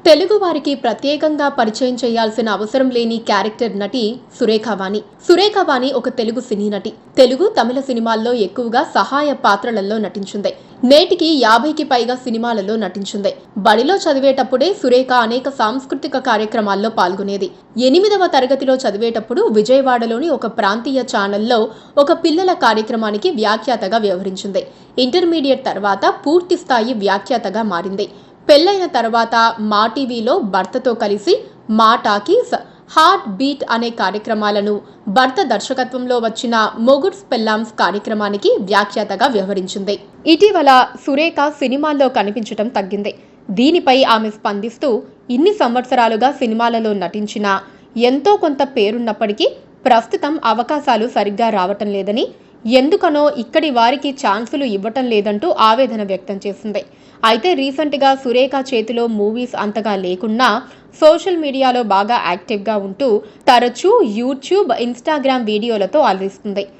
తెలుగు వారికి ప్రత్యేకంగా పరిచయం చేయాల్సిన అవసరం లేని క్యారెక్టర్ నటి సురేఖ వాణి. సురేఖ వాణి ఒక తెలుగు సినీ నటి. తెలుగు, తమిళ సినిమాల్లో ఎక్కువగా సహాయ పాత్రలలో నటించింది. నేటికి 50కి పైగా సినిమాలలో నటించింది. బడిలో చదివేటప్పుడే సురేఖ అనేక సాంస్కృతిక కార్యక్రమాల్లో పాల్గొనేది. 8వ తరగతిలో చదివేటప్పుడు విజయవాడలోని ఒక ప్రాంతీయ ఛానల్లో ఒక పిల్లల కార్యక్రమానికి వ్యాఖ్యాతగా వ్యవహరించింది. ఇంటర్మీడియట్ తర్వాత పూర్తి స్థాయి వ్యాఖ్యాతగా మారింది. పెళ్లైన తర్వాత మా టీవీలో భర్తతో కలిసి మా టాకీస్, హార్ట్ బీట్ అనే కార్యక్రమాలను, భర్త దర్శకత్వంలో వచ్చిన మొగుడ్స్ పెల్లామ్స్ కార్యక్రమానికి వ్యాఖ్యాతగా వ్యవహరించింది. ఇటీవల సురేఖ సినిమాల్లో కనిపించడం తగ్గింది. దీనిపై ఆమె స్పందిస్తూ, ఇన్ని సంవత్సరాలుగా సినిమాలలో నటించినా ఎంతో కొంత పేరున్నప్పటికీ ప్రస్తుతం అవకాశాలు సరిగ్గా రావటం లేదని, ఎందుకనో ఇక్కడి వారికి ఛాన్సులు ఇవ్వటం లేదంటూ ఆవేదన వ్యక్తం చేసింది. అయితే రీసెంట్గా సురేఖ చేతిలో మూవీస్ అంతగా లేకున్నా సోషల్ మీడియాలో బాగా యాక్టివ్గా ఉంటూ తరచూ యూట్యూబ్, ఇన్స్టాగ్రామ్ వీడియోలతో అలరిస్తుంది.